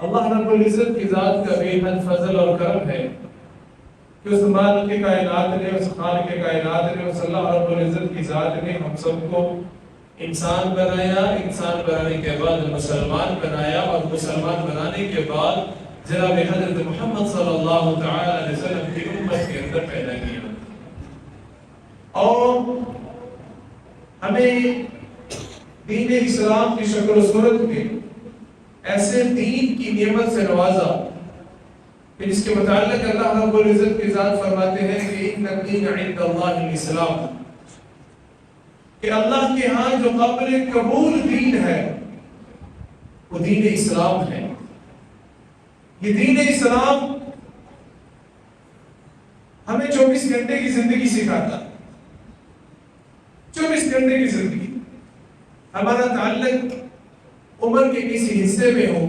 اللہ رب العزت کی ذات کا بے حد فضل اور کرم ہے کہ اس مالک کائنات نے، اس خالق کائنات نے، اس اللہ رب العزت کی ذات نے ہم سب کو انسان بنایا، انسان بنانے کے بعد مسلمان بنایا، اور مسلمان بنانے کے بعد جناب حضرت محمد صلی اللہ تعالی علیہ وسلم کی امت کے اندر پیدا کیا، اور ہمیں دین اسلام کی شکل و صورت میں ایسے دین کی نعمت سے نوازا کہ جس کے متعلق اللہ رب العزت کی ذات فرماتے ہیں کہ ان الدین عند اللہ الاسلام، کہ اللہ کے ہاں جو قابل قبول دین ہے وہ دین اسلام ہے۔ یہ دین اسلام ہمیں 24 گھنٹے کی زندگی سکھاتا، 24 گھنٹے کی زندگی، ہمارا تعلق عمر کے کسی حصے میں ہو،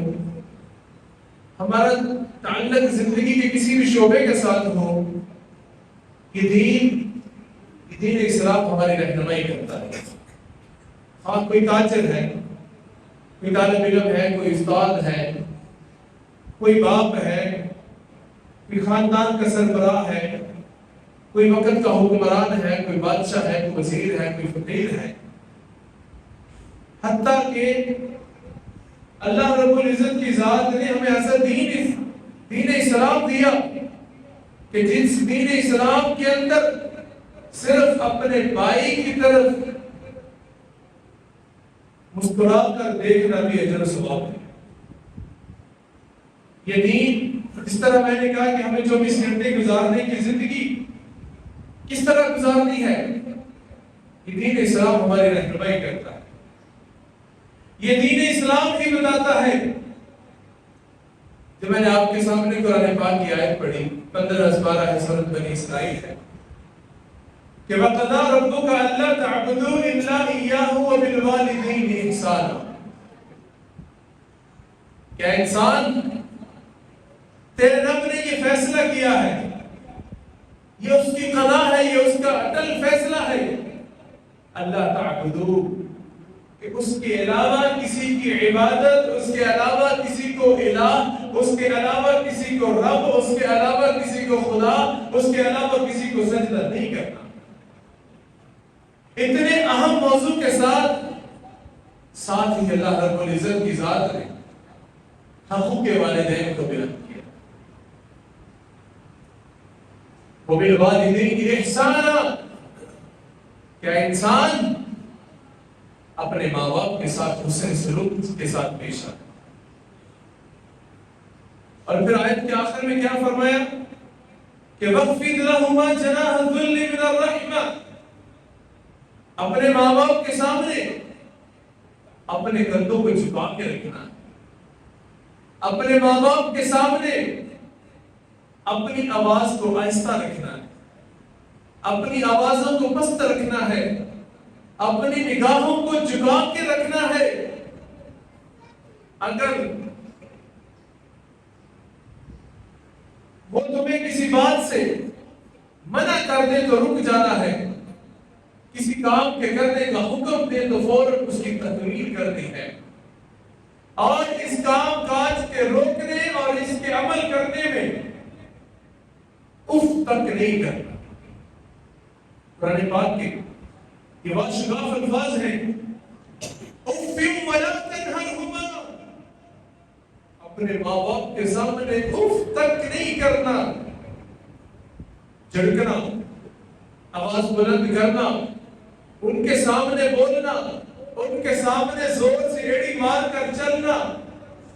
ہمارا تعلق زندگی کے کسی بھی شعبے کے ساتھ ہو، یہ دین اسلام ہماری رہنمائی کرتا ہے۔ ہاں، کوئی تاجر ہے، کوئی طالب علم ہے، کوئی استاد ہے، کوئی باپ ہے، کوئی خاندان کا سربراہ ہے، کوئی وقت کا حکمران ہے، کوئی بادشاہ ہے، کوئی وزیر ہے، کوئی فقیر ہے، حتیٰ کہ اللہ رب العزت کی ذات نے ہمیں ایسا دین اسلام دیا کہ جس دین اسلام کے اندر صرف اپنے بھائی کی طرف مسکرا کر دیکھنا بھی اجر و ثواب ہے۔ یہ دین، جس طرح میں نے کہا کہ ہمیں 24 گھنٹے گزارنے کی زندگی کس طرح گزارنی ہے، یہ دین اسلام ہماری رہنمائی کرتا ہے۔ یہ دین اسلام ہی بتاتا ہے، جو میں نے آپ کے سامنے قرآن پاک کی آیت پڑھی 15 ہے، سورۃ بنی اسرائیل ہے کہ وَقَضَىٰ رَبُّكَ أَلَّا تَعْبُدُوا إِلَّا إِيَّاهُ وَبِالْوَالِدَيْنِ إِحْسَانًا۔ کیا انسان، تیرے رب نے یہ فیصلہ کیا ہے، یہ اس کی قضا ہے، یہ اس کا اٹل فیصلہ ہے، اللہ تعبدو، کہ اس کے علاوہ کسی کی عبادت، اس کے علاوہ کسی کو الہ، اس کے علاوہ کسی کو رب، اس کے علاوہ کسی کو خدا، اس کے علاوہ کسی کو سجدہ نہیں کرنا۔ اتنے اہم موضوع کے ساتھ ہی اللہ رب العزت کی ذات نے حقوق والدین کو بیان کیا، وَبِالْوَالِدَيْنِ إِحْسَانًا، کیا انسان اپنے ماں باپ کے ساتھ حسن سلوک کے ساتھ پیش آئے۔ اور پھر آیت کے آخر میں کیا فرمایا کہ وَخْفِضْ لَهُمَا جَنَاحَ الذُّلِّ مِنَ الرَّحْمَةِ، اپنے ماں باپ کے سامنے اپنے کندھوں کو جھکا کے رکھنا، اپنے ماں باپ کے سامنے اپنی آواز کو آہستہ رکھنا ہے، اپنی آوازوں کو پست رکھنا ہے، اپنی نگاہوں کو جھکا کے رکھنا ہے۔ اگر وہ تمہیں کسی بات سے منع کر دے تو رک جانا ہے، کسی کام کے کرنے کا حکم دے تو فوراً اس کی تکمیل کرنی ہے، اور اس کام کاج کے روکنے اور اس کے عمل کرنے میں اف تک نہیں کرنا۔ قرآن پاک کے یہ بات شگاف الفاظ ہیں، اف ولا تنہرہما، اپنے ماں باپ کے سامنے اف تک نہیں کرنا، جھڑکنا، آواز بلند کرنا، ان کے سامنے بولنا، ان کے سامنے زور سے ایڑی مار کر چلنا،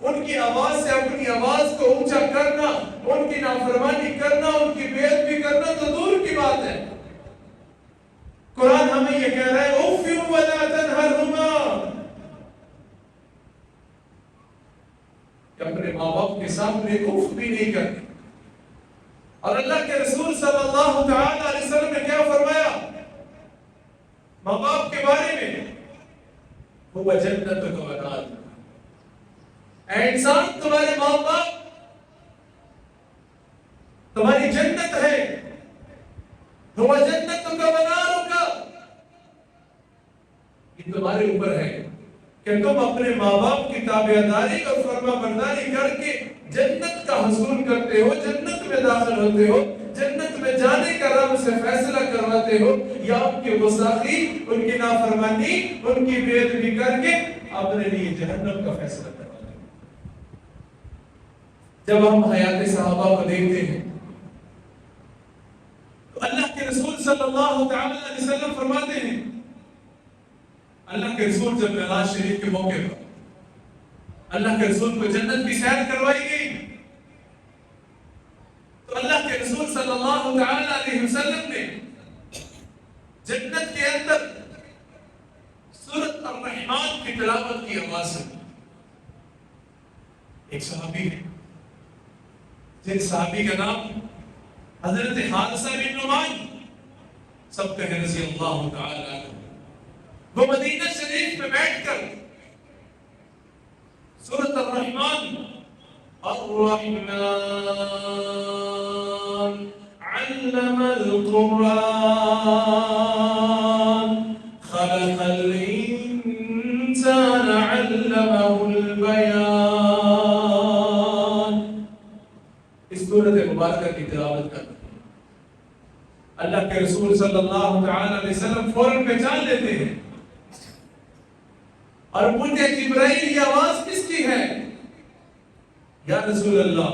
ان کی آواز سے اپنی آواز کو اونچا کرنا، ان کی نافرمانی کرنا، ان کی بے ادبی کرنا تو دور کی بات ہے۔ قرآن ہمیں یہ کہہ رہا ہے اف ولا تنہرہما، کہ اپنے ماں باپ کے سامنے اف بھی نہیں کرتے۔ اور اللہ کے رسول صلی اللہ تعالی علیہ وسلم نے کیا فرمایا ماں باپ کے بارے میں؟ وہ جنت کا بنال، اے انسان، تمہارے ماں باپ تمہاری جنت ہے، وہ جنت کا بنال کا، یہ تمہارے اوپر ہے کہ تم اپنے ماں باپ کی تابعداری اور فرما برداری کر کے جنت کا حصول کرتے ہو، جنت میں داخل ہوتے ہو، جنت میں جانے کا رب سے فیصلہ کرواتے ہو، یا ان کی گستاخی، ان کی نافرمانی، ان کی بے ادبی کر کے اپنے لیے جہنم کا فیصلہ کرواتے ہو۔ جب ہم حیات صحابہ کو دیکھتے ہیں تو اللہ کے رسول صلی اللہ تعالی علیہ وسلم فرماتے ہیں، اللہ کے رسول جب معراج شریف کے موقع پر اللہ کے رسول کو جنت کی سیر کروائی گئی تو اللہ کے رسول صلی اللہ تعالی علیہ وسلم نے جنت کے اندر سورۃ الرحمن کی تلاوت کی آواز سنی۔ ایک صحابی ہے جن صحابی کا نام حضرت حارثہ بن نعمان، سب کہیں رضی اللہ تعالی عنہ، وہ مدینہ شریف میں بیٹھ کر سورۃ الرحمن الرحمن علم القرآن خلق الإنسان علمه البیان، اس سورۃ مبارکہ کی تلاوت کرتے اللہ کے رسول صلی اللہ تعالی علیہ وسلم فوراً پہچان لیتے ہیں اور پوچھتے ہیں جبرائیل یہ آواز کس کی ہے؟ یا رسول اللہ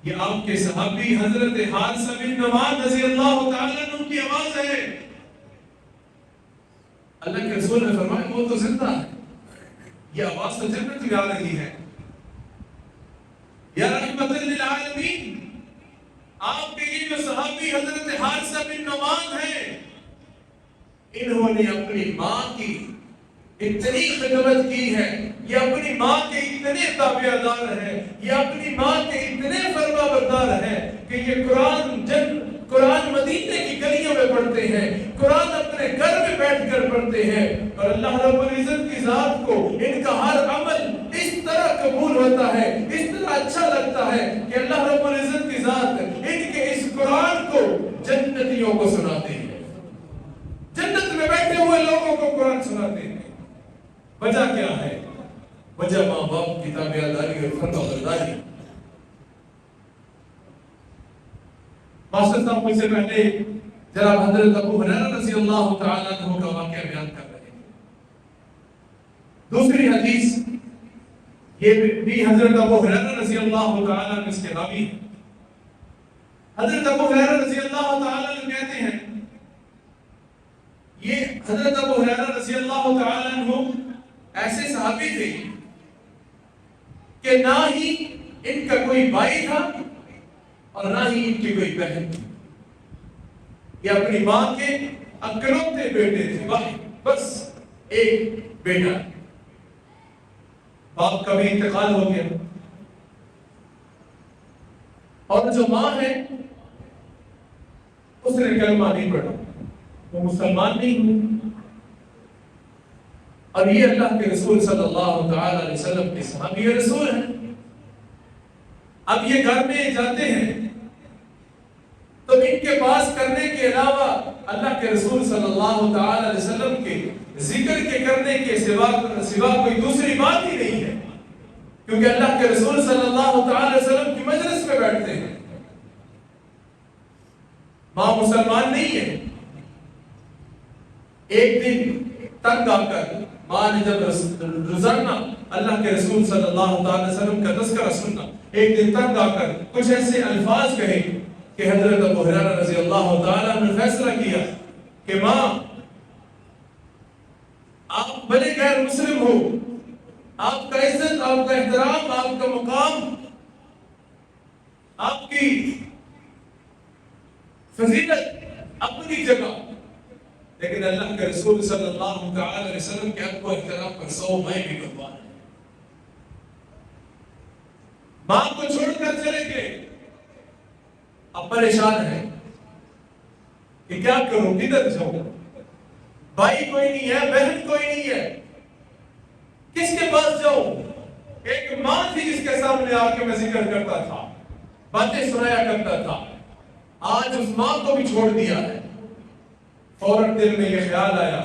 یہ آپ کے صحابی حضرت حارثہ بن نعمان رضی اللہ تعالی عنہ کی آواز ہے۔ اللہ کے رسول نے فرمایا وہ تو زندہ ہے، یہ آواز تو جنت میں آ رہی ہے۔ یا رحمت للعالمین، آپ کے یہ جو صحابی حضرت حارثہ بن نعمان ہیں، انہوں نے اپنی ماں کی اتنی خدمت کی ہے، یہ اپنی ماں کے اتنے تابعدار ہیں، یہ اپنی ماں کے اتنے فرما بردار ہیں کہ یہ قرآن مدینے کی گلیوں میں پڑھتے ہیں، قرآن اپنے گھر میں بیٹھ کر پڑھتے ہیں، اور اللہ رب العزت کی ذات کو ان کا ہر عمل اس طرح قبول ہوتا ہے، اس طرح اچھا لگتا ہے کہ اللہ رب العزت کی ذات ان کے اس قرآن کو جنتیوں کو سناتے ہیں، جنت میں بیٹھے ہوئے لوگوں کو قرآن سناتے ہیں۔ وجہ کیا ہے؟ وجہ ماں باپ کی تابعداری اور فرما برداری۔ ماسٹر صاحب مجھ سے پہلے جناب حضرت ابو ہریرہ رضی اللہ تعالیٰ عنہ کا واقعہ بیان کر رہے ہیں۔ دوسری حدیث یہ بھی حضرت ابو ہریرہ رضی اللہ تعالیٰ عنہ اس کے راوی ہیں۔ حضرت ابو ہریرہ رضی اللہ تعالیٰ عنہ کہتے ہیں، یہ حضرت ابو ہریرہ رضی اللہ تعالیٰ عنہ ایسے صحابی تھے کہ نہ ہی ان کا کوئی بھائی تھا اور نہ ہی ان کی کوئی بہن تھی، یہ اپنی ماں کے اکلوتے بیٹے تھے، بس ایک بیٹا، باپ کا بھی انتقال ہو گیا، اور جو ماں ہے اس نے کلمہ نہیں پڑھا، وہ مسلمان نہیں ہوئی، اور یہ اللہ کے رسول صلی اللہ تعالی علیہ وسلم کے صحابی رسول ہیں۔ اب یہ گھر میں جاتے ہیں تو ان کے پاس کرنے کے علاوہ اللہ کے رسول صلی اللہ تعالی علیہ وسلم کے ذکر کے کرنے کے سوا کوئی دوسری بات ہی نہیں ہے، کیونکہ اللہ کے رسول صلی اللہ تعالی علیہ وسلم کی مجلس میں بیٹھتے ہیں۔ ماں مسلمان نہیں ہے، ایک دن تنگ آ کر ماں نے جب روزانہ اللہ کے رسول صلی اللہ علیہ وسلم کا تذکرہ سننا، ایک دن تنگ آ کر کچھ ایسے الفاظ کہے کہ حضرت ابو ہریرہ رضی اللہ تعالیٰ نے فیصلہ کیا کہ ماں آپ بڑے غیر مسلم ہو، آپ کا عزت، آپ کا احترام، آپ کا مقام، آپ کی فضیلت اپنی جگہ، لیکن اللہ کے رسول صلی اللہ تعالی علیہ وسلم کے حق و احترام پر 100 میں بھی قربان ہے۔ ماں کو چھوڑ کر چلے گئے، اب پریشان ہے کہ کیا کروں، کدھر جاؤں، بھائی کوئی نہیں ہے، بہن کوئی نہیں ہے، کس کے پاس جاؤں؟ ایک ماں تھی جس کے سامنے آ کے میں ذکر کرتا تھا، باتیں سنایا کرتا تھا، آج اس ماں کو بھی چھوڑ دیا ہے۔ فوراً دل میں یہ خیال آیا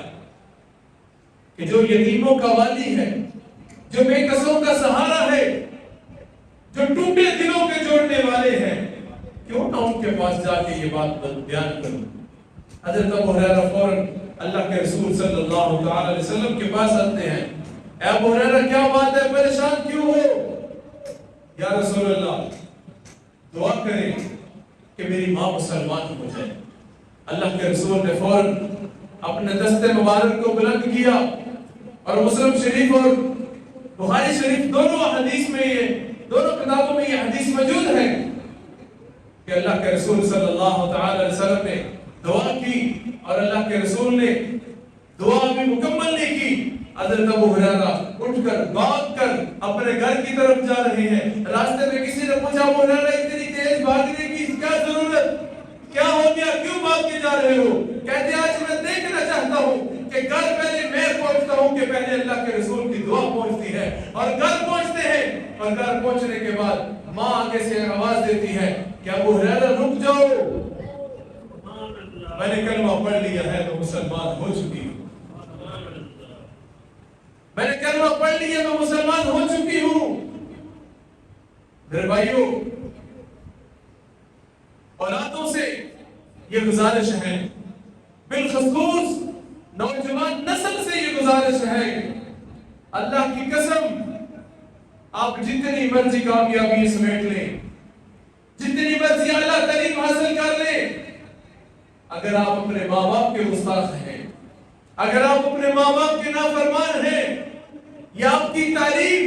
کہ جو یتیموں کا والی ہے، جو بے کسوں کا سہارا ہے، جو ٹوٹے دلوں کے جوڑنے والے ہیں، کیوں نہ ان کے پاس جا کے یہ بات بیان کروں؟ حضرت ابو ہریرہ فوراً اللہ کے رسول صلی اللہ تعالی علیہ وسلم کے پاس آتے ہیں، اے ابو ہریرہ کیا بات ہے، پریشان کیوں ہو؟ یا رسول اللہ دعا کریں کہ میری ماں مسلمان ہو جائے۔ اللہ کے رسول نے فوراً اپنے دست مبارک کو بلند کیا، اور مسلم شریف اور بخاری شریف دونوں حدیث میں دونوں کتابوں میں یہ حدیث موجود ہے کہ اللہ کے رسول صلی اللہ تعالی علیہ وسلم نے دعا کی، اور اللہ کے رسول نے دعا بھی مکمل نہیں کی۔ حضرت ابو ہریرہ اٹھ کر بھاگ کر اپنے گھر کی طرف جا رہے ہیں۔ راستے میں کسی نے پوچھا، ابو ہریرہ اتنی تیز بھاگنے کی کیا ضرورت، کیا ہو گیا، کیوں بھاگ کے جا رہے ہو؟ کہتے ہیں آج میں دیکھنا چاہتا ہوں کہ گھر پہلے میں پہنچتا ہوں کہ پہلے اللہ کے رسول کی دعا پہنچتی ہے، اور گھر پہنچتے ہیں، اور گھر پہنچنے کے بعد ماں آگے سے آواز دیتی ہے کہ ابو ہریرہ رک جاؤ، میں نے کلمہ پڑھ لیا ہے تو مسلمان ہو چکی ہوں، میں نے کلمہ پڑھ لیا میں مسلمان ہو چکی ہوں۔ میرے بھائیوں، اولادوں سے یہ گزارش ہے، بالخصوص نوجوان نسل سے یہ گزارش ہے، اللہ کی قسم آپ جتنی مرضی کامیابی سمیٹ لیں، جتنی مرضی اعلیٰ تعلیم حاصل کر لیں، اگر آپ اپنے ماں باپ کے گستاخ ہیں، اگر آپ اپنے ماں باپ کے نافرمان ہیں، یہ آپ کی تعلیم،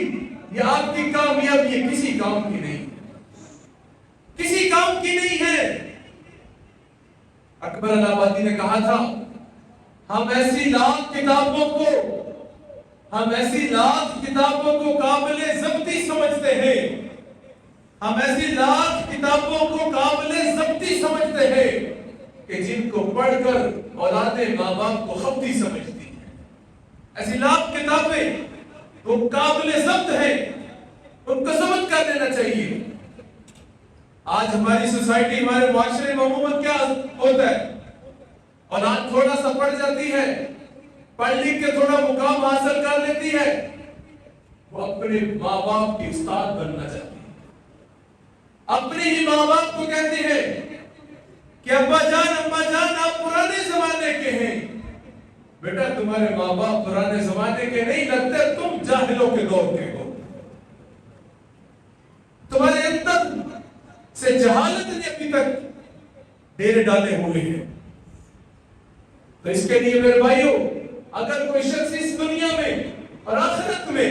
یہ آپ کی کامیابی، یہ کسی کام کی نہیں ہے، کسی کام کی نہیں ہے۔ اکبر الہآبادی نے کہا تھا، ہم ایسی لاکھ کتابوں کو قابل ضبطی سمجھتے ہیں، ہم ایسی لاکھ کتابوں کو قابل ضبطی سمجھتے ہیں کہ جن کو پڑھ کر اولادیں ماں باپ کو خبتی سمجھتی ہیں۔ ایسی لاکھ کتابیں وہ قابل ضبط ہیں، ان کو ضبط کر لینا چاہیے۔ آج ہماری سوسائٹی، ہمارے معاشرے میں عموماً کیا ہوتا ہے، اولاد تھوڑا سا پڑھ جاتی ہے، پڑھ لکھ کے تھوڑا مقام حاصل کر لیتی ہے، وہ اپنے ماں باپ کی استاد بننا چاہتی ہے، اپنے ہی ماں باپ کو کہتے ہیں کہ ابا جان اما جان آپ پرانے زمانے کے ہیں۔ بیٹا تمہارے ماں باپ پرانے زمانے کے نہیں لگتے، تم جاہلوں کے دور کے ہو، تمہارے اندر سے جہالت نے ابھی تک ڈیرے ڈالے ہوئے ہیں۔ تو اس کے لیے میرے بھائیوں، اگر کوئی شخص اس دنیا میں اور آخرت میں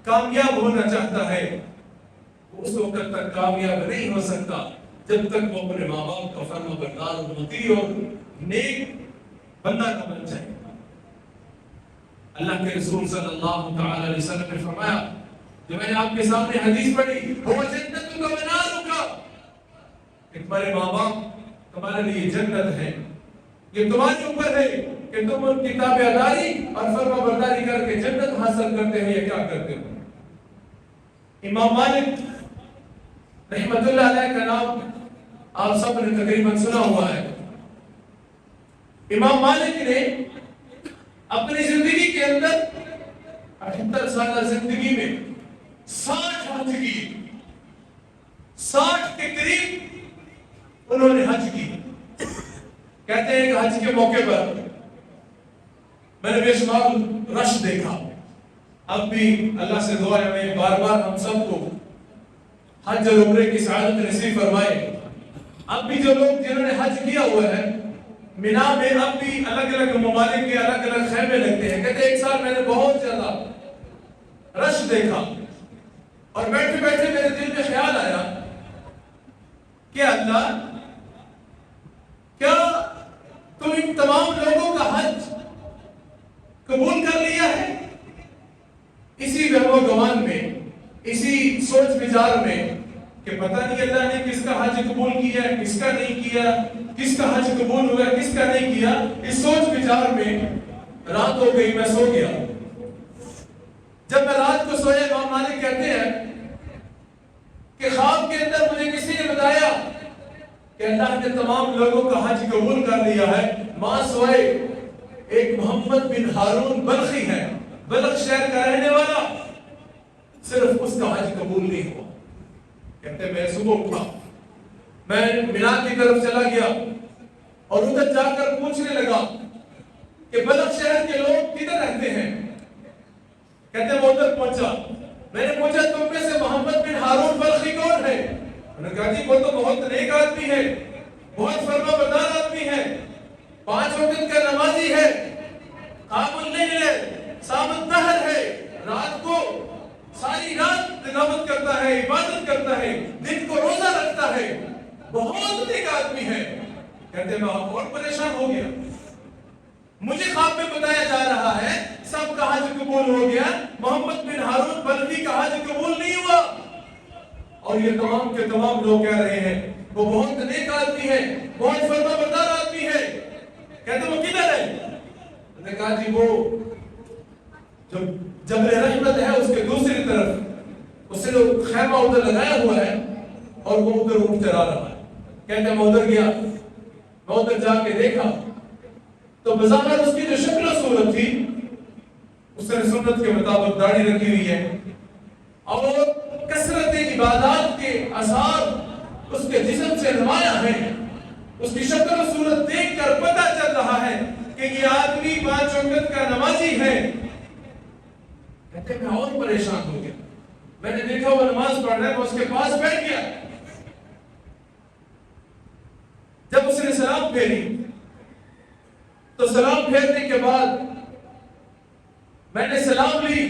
کامیاب ہونا چاہتا ہے، اس وقت تک کامیاب نہیں ہو سکتا جب تک وہ اپنے ماں باپ کا فرما بردار، مطیع اور نیک بندہ نہ بن جائے۔ اللہ کے رسول صلی اللہ تعالی علیہ وسلم نے فرمایا، جو میں نے آپ کے سامنے حدیث پڑھی، وہ جنت کا منار کا، کہ تمہارے ماں باپ تمہارے لیے جنت ہے، یہ تمہارے اوپر ہے کہ تم ان کی تابعداری اور فرما برداری کر کے جنت حاصل کرتے ہو یا کیا کرتے ہو۔ امام مالک رحمت اللہ علیہ کا نام آپ سب نے تقریباً سنا ہوا ہے۔ امام مالک نے اپنی زندگی کے اندر 78 سالہ زندگی میں 60 حج کی، 60 کے قریب انہوں نے حج کی۔ کہتے ہیں کہ حج کے موقع پر میں نے بے شمار رش دیکھا۔ اب بھی اللہ سے دعا ہے میں بار بار ہم سب کو حج اور عمرے کی سعادت نصیب فرمائے۔ اب بھی جو لوگ جنہوں نے حج کیا ہوا ہے، مینا میں اب بھی الگ الگ ممالک کے الگ الگ خیمے لگتے ہیں۔ کہتے ہیں ایک سال میں نے بہت زیادہ رش دیکھا، اور بیٹھے بیٹھے میرے دل میں خیال آیا کہ اللہ، کیا تم ان تمام لوگوں کا حج قبول کر لیا ہے؟ اسی وہم و گمان میں، اسی سوچ وچار میں کہ پتہ نہیں اللہ نے کس کا حج قبول کیا، کس کا نہیں کیا، کس کا حج قبول ہوا، کس کا نہیں کیا، اس سوچ وچار میں رات ہو گئی، میں سو گیا۔ جب میں رات کو سویا، امام مالک کہتے ہیں کہ خواب کے اندر مجھے کسی نے بتایا کہ اللہ نے تمام لوگوں کا حج قبول کر لیا ہے۔ ماں سوئے، ایک محمد بن ہارون بلخی ہے، بلخ شہر کا رہنے والا، صرف اس کا حج قبول نہیں ہوا۔ کہتے میں صبح اٹھا، میں مینا کی طرف چلا گیا اور ادھر جا کر پوچھنے لگا کہ بلخ شہر کے لوگ کدھر رہتے ہیں؟ کہتے میں ادھر پہنچا، میں نے پوچھا تم میں سے محمد بن ہارون بلخی کون ہے؟ انہوں نے کہا جی وہ تو بہت نیک آدمی ہے، بہت فرما بردار آدمی ہے، 5 وقت کا نمازی ہے، قام اللیل ہے، صام الدہر ہے، رات کو ساری رات تلاوت کرتا ہے، عبادت کرتا ہے، دن کو روزہ رکھتا ہے، بہت نیک آدمی ہے۔ کہتے میں اور پریشان ہو گیا، مجھے خواب میں بتایا جا رہا ہے سب کا حج قبول ہو گیا، محمد بن ہارون بلخی کا حج قبول نہیں ہوا، اور یہ تمام کے تمام لوگ کہہ رہے ہیں وہ بہت نیک آدمی ہے، بہت فرما بردار آدمی ہے۔ کہتے وہ کدھر ہے؟ انہوں نے کہا جی وہ جو جبل رحمت ہے اس کے دوسری طرف، اس نے خیمہ ادھر لگایا ہوا ہے اور وہ ادھر اونٹ چرا رہا ہے۔ کہتے میں ادھر گیا، میں ادھر جا کے دیکھا تو بظاہر اس کی جو شکل و صورت تھی، اس نے سنت کے مطابق داڑھی رکھی ہوئی ہے اور کثرت عبادات کے آثار اس کے جسم سے نمایاں ہیں۔ اس کی شکل و صورت دیکھ کر پتہ چل رہا ہے کہ یہ آدمی 5 وقت کا نمازی ہے۔ کہتے میں اور پریشان ہو گیا، میں نے دیکھا وہ نماز پڑھ رہا ہے، میں اس کے پاس بیٹھ گیا۔ جب اس نے سلام پھیری تو سلام پھیرنے کے بعد میں نے سلام لی،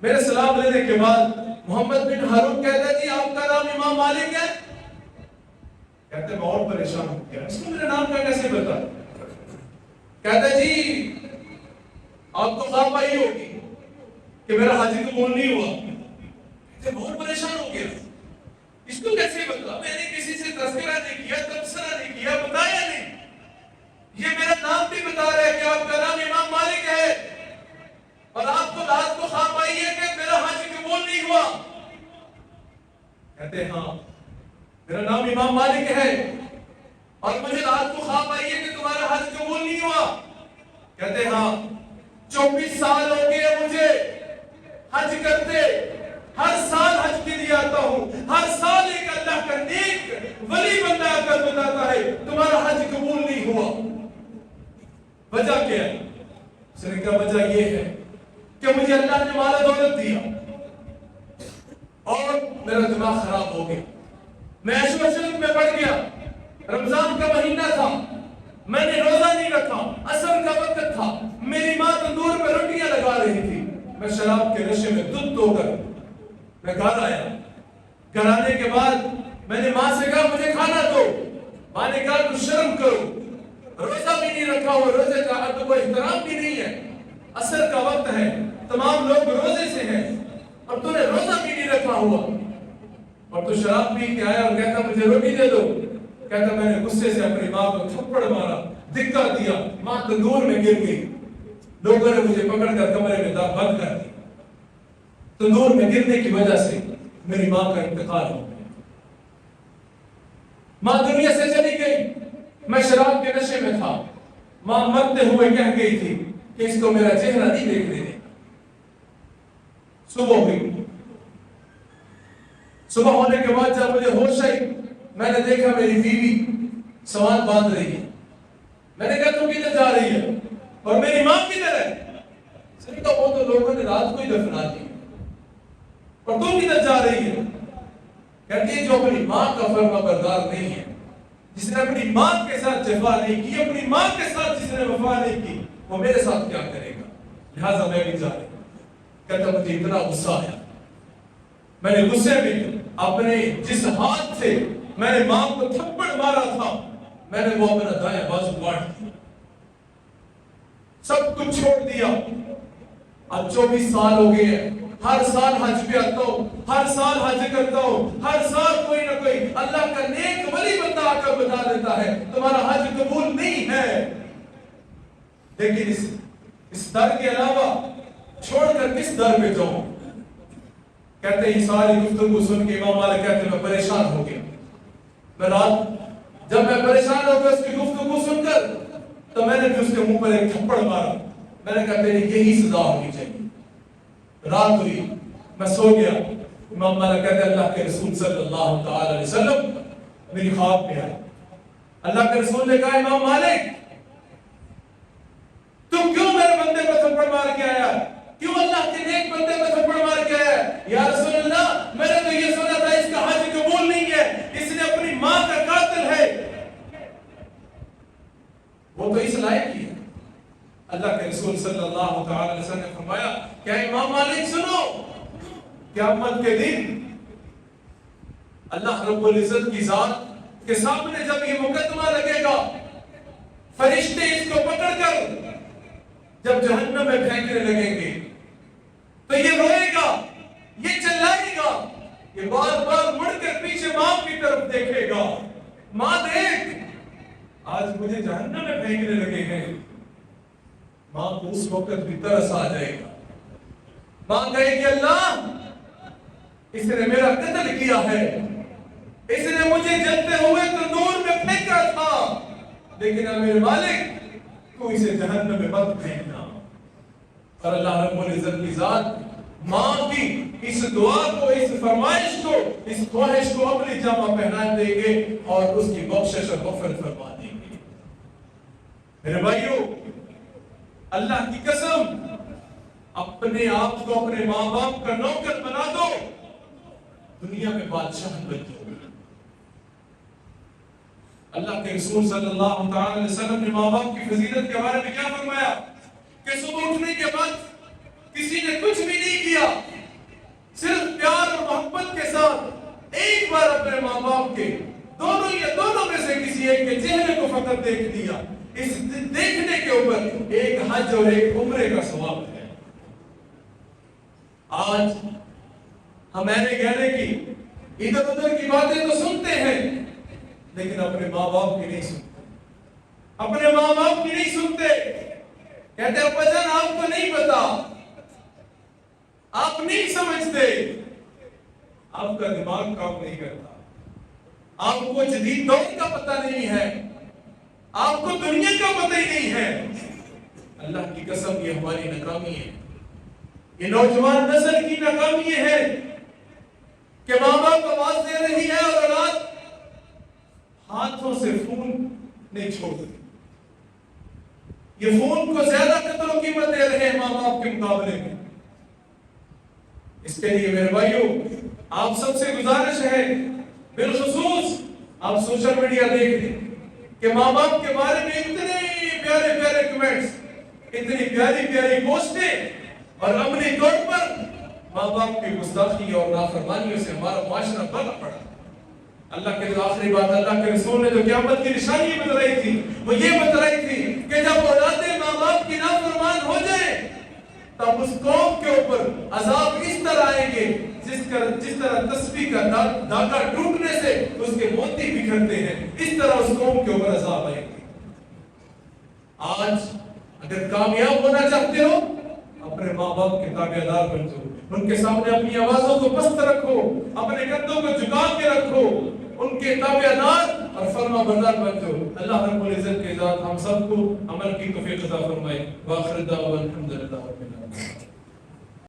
میرے سلام لینے کے بعد محمد بن ہارون کہتا ہے جی آپ کا نام امام مالک ہے؟ کہتے میں اور پریشان ہو گیا، اس کو میرے نام کا کیسے پتا؟ کہتا ہے جی آپ کو خواب آئی ہوگی کہ میرا حج قبول نہیں ہوا۔ کہتے میں اور پریشان ہو گیا، اس کو کیسے پتا؟ میں نے کسی سے تذکرہ نہیں کیا، تبصرہ نہیں کیا، بتایا نہیں، یہ میرا نام بھی بتا رہا ہے کہ آپ کا نام امام مالک ہے اور آپ کو رات کو خواب آئی ہے کہ میرا حج قبول نہیں ہوا۔ کہتے ہاں میرا نام امام مالک ہے اور مجھے رات کو خواب آئی ہے کہ تمہارا حج قبول نہیں ہوا۔ کہتے ہاں 24 سال ہو گئے مجھے حج کرتے، ہر سال حج کے لیے آتا ہوں، ہر سال ایک اللہ کا نیک ولی بندہ آ کر بتاتا ہے تمہارا حج قبول نہیں ہوا۔ وجہ کیا ہے؟ اس نے کہا وجہ یہ ہے کہ مجھے اللہ نے مال دولت دیا اور میرا دماغ خراب ہو گیا، میں عیش و عشرت میں پڑ گیا، رمضان کا مہینہ تھا، میں نے روزہ نہیں رکھا، عصر کا وقت تھا، میری ماں تندور میں روٹیاں لگا رہی تھی، میں شراب کے نشے میں دھت ہو کر میں گھر آیا۔ گھر آنے کے بعد میں نے ماں سے کہا مجھے کھانا دو، ماں نے کہا کچھ شرم کرو، روزہ بھی نہیں رکھا ہوا، روزے کا اب کوئی احترام بھی نہیں ہے، عصر کا وقت ہے، تمام لوگ روزے سے ہیں اور تو نے روزہ بھی نہیں رکھا ہوا اور تو شراب پی کے آیا اور کہتا مجھے روٹی دے دو۔ کہتا میں نے غصے سے اپنی ماں کو تھپڑ مارا، دھکا دیا، ماں تندور میں گر گئی، لوگوں نے مجھے پکڑ کر کمرے میں بند کر دیا۔ تندور میں گرنے کی وجہ سے میری ماں کا انتقال ہو گیا، ماں دنیا سے چلی گئی، میں شراب کے نشے میں تھا، ماں مرتے ہوئے کہہ گئی تھی کہ اس کو میرا چہرہ نہیں دیکھنے دے۔ صبح ہوئی، صبح ہونے کے بعد جب مجھے ہوش آئی میں نے دیکھا میری بیوی سوال باندھ رہی ہے، میں نے کہا تم کدھر جا رہی ہے اور میری ماں کدھر ہے؟ صرف تو وہ تو لوگوں نے رات کو ہی دفنا دی اور تم کدھر جا رہی ہے؟ کہتی ہے جو اپنی ماں کا فرما بردار نہیں ہے، جس نے اپنی ماں کے ساتھ جفا نہیں کی، اپنی ماں کے ساتھ جس نے وفا نہیں کی، وہ میرے ساتھ کیا کرے گا؟ لہٰذا میں بھی جا رہی ہوں۔ کہتا مجھے اتنا غصہ آیا، میں نے غصے میں اپنے جس ہاتھ سے میں نے ماں کو تھپڑ مارا تھا میں نے وہ اپنا دائیں بازو کاٹ دیا، سب کچھ چھوڑ دیا۔ اب 24 سال ہو گئے ہیں، ہر سال حج پہ آتا ہوں، ہر سال حج کرتا ہوں، ہر سال کوئی نہ کوئی اللہ کا نیک ولی بندہ آ کر بتا دیتا ہے تمہارا حج قبول نہیں ہے، لیکن اس در کے علاوہ چھوڑ کر کس در پہ جاؤں؟ کہتے ہیں ساری گفتگو سن کے امام مالک کہتے ہیں میں پریشان ہو گیا، میں رات جب میں پریشان ہو گیا اس کی گفتگو سن کر تو میں نے بھی اس کے منہ پر ایک تھپڑ مارا، میں نے کہا تیری یہی سزا ہونی چاہیے. رات ہوئی, میں سو گیا. امام مالک کہتے ہیں اللہ کے رسول صلی اللہ تعالی علیہ وسلم میری خواب میں آئے. اللہ کے رسول نے کہا امام مالک تم کیوں میرے بندے کو تھپڑ مار کے آیا؟ کیوں اللہ کے نیک بندے کو تھپڑ مار کے آیا؟ یا رسول اللہ میں نے تو یہ سنا تھا اس کا حج قبول نہیں ہے, اس نے اپنی ماں کا قاتل ہے. وہ تو اس لائق ہی ہے. اللہ کے رسول صلی اللہ تعالی علیہ وسلم نے فرمایا کیا امام مالک سنو, قیامت کے دن اللہ رب العزت کی ذات کے سامنے جب یہ مقدمہ لگے گا, فرشتے اس کو پکڑ کر جب جہنم میں پھینکنے لگیں گے تو یہ روئے گا, یہ چلائے گا, یہ بار بار مڑ کر پیچھے ماں کی طرف دیکھے گا, ماں دیکھ آج مجھے جہنم میں پھینکنے لگے ہیں. ماں کو اس وقت بھی ترس آ جائے گا. ماں کہے کہ اللہ اس نے میرا قتل کیا ہے, اس نے مجھے جلتے ہوئے تندور میں پھینکا تھا, لیکن اے میرے مالک تو اسے جہنم میں مت پھینکنا. اور اللہ رب العزت کی ذات ماں کی اس دعا کو, اس فرمائش کو, اس خواہش کو اپنی جامہ پہنا دیں گے اور اس کی بخشش اور مغفرت فرما دیں گے. میرے بھائیو اللہ کی قسم اپنے آپ کو اپنے ماں باپ کا نوکر بنا دو, دنیا میں بادشاہ بن جاؤ. اللہ کے رسول صلی اللہ تعالی علیہ وسلم نے ماں باپ کی فضیلت کے بارے میں کیا فرمایا کہ صبح اٹھنے کے بعد کسی نے کچھ بھی نہیں کیا, صرف پیار اور محبت کے ساتھ ایک بار اپنے ماں باپ کے دونوں میں سے کسی ایک کے چہرے کو فقط دیکھ دیا, اس دیکھنے کے اوپر ایک حج اور ایک عمرے کا ثواب ہے. آج ہم اینے گہنے کی ادھر ادھر کی باتیں تو سنتے ہیں لیکن اپنے ماں باپ کی نہیں سنتے, اپنے ماں باپ کی نہیں سنتے. کہتے ہیں ابا جان آپ کو نہیں پتا, آپ نہیں سمجھتے, آپ کا دماغ کام نہیں کرتا, آپ کو جدید دور کا پتہ نہیں ہے, آپ کو دنیا کا پتہ ہی نہیں ہے. اللہ کی قسم یہ ہماری ناکامی ہے, یہ نوجوان نسل کی ناکامی ہے کہ ماں باپ آواز دے رہی ہے اور اولاد ہاتھوں سے فون نہیں چھوڑتے. یہ فون کو زیادہ قدر و قیمت دے رہے ہیں ماں باپ کے مقابلے میں. اس کے لیے میرے بھائیوں آپ سب سے گزارش ہے, بالخصوص آپ سوشل میڈیا دیکھ لیں کہ ماں باپ کے بارے میں اتنے پیارے پیارے کمنٹس, اتنی پیاری پیاری پوسٹیں, اور عملی طور پر ماں باپ کی گستاخی اور نافرمانیوں سے ہمارا معاشرہ بھرا پڑا. اللہ کے آخری بات اللہ کے رسول نے جو قیامت کی نشانی بتلائی تھی وہ یہ بتلائی تھی کہ جب اولادیں ماں باپ کی نافرمان ہو جائیں تب اس قوم کے اوپر عذاب اس طرح آئیں گے جس طرح تسبیح کا دھاگا ٹوٹنے سے اس کے موتی بکھرتے ہیں, اس طرح اس قوم کے اوپر عذاب آئیں گے. آج اگر کامیاب ہونا چاہتے ہو اپنے ماں باپ کے تابع دار بن جاؤ, ان کے سامنے اپنی آوازوں کو پست رکھو, اپنے کندھوں کو جھکا کے رکھو, ان کے تابع دار اور فرما بردار بن جاؤ. اللہ رب العزت کے ذات ہم سب کو عمل کی توفیق عطا فرمائے. وآخر دعوانا الحمدللہ رب العالمین.